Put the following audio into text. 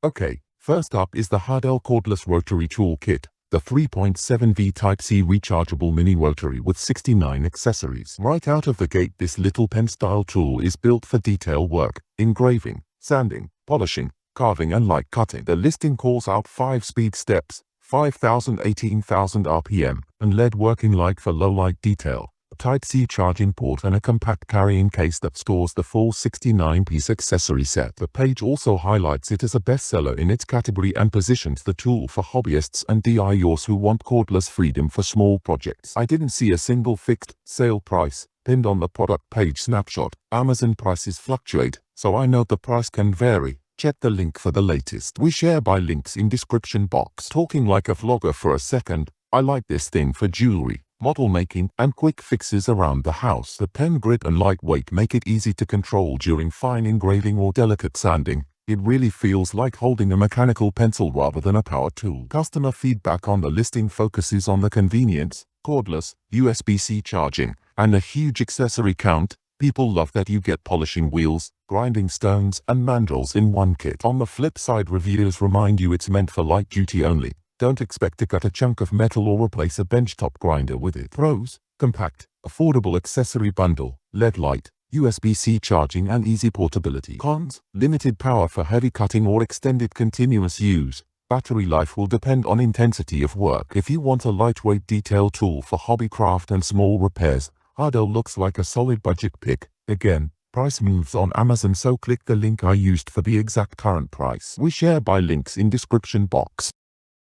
Okay, first up is the HARDELL Cordless Rotary Tool Kit, the 3.7V Type-C rechargeable mini rotary with 69 accessories. Right out of the gate, this little pen-style tool is built for detail work, engraving, sanding, polishing, carving and light cutting. The listing calls out 5 speed steps, 5,000 18,000 RPM, and lead working light for low light detail, a Type-C charging port and a compact carrying case that stores the full 69-piece accessory set. The page also highlights it as a bestseller in its category and positions the tool for hobbyists and DIYers who want cordless freedom for small projects. I didn't see a single fixed sale price pinned on the product page snapshot. Amazon prices fluctuate, so I know the price can vary. Check the link for the latest. We share by links in description box. Talking like a vlogger for a second, I like this thing for jewelry, model making, and quick fixes around the house. The pen grip and lightweight make it easy to control during fine engraving or delicate sanding. It really feels like holding a mechanical pencil rather than a power tool. Customer feedback on the listing focuses on the convenience, cordless, USB-C charging, and a huge accessory count. People love that you get polishing wheels, grinding stones, and mandrels in one kit. On the flip side, reviewers remind you it's meant for light duty only. Don't expect to cut a chunk of metal or replace a benchtop grinder with it. Pros: compact, affordable accessory bundle, LED light, USB-C charging and easy portability. Cons: limited power for heavy cutting or extended continuous use. Battery life will depend on intensity of work. If you want a lightweight detail tool for hobbycraft and small repairs, HARDELL looks like a solid budget pick. Again, price moves on Amazon, so click the link I used for the exact current price. We share by links in description box.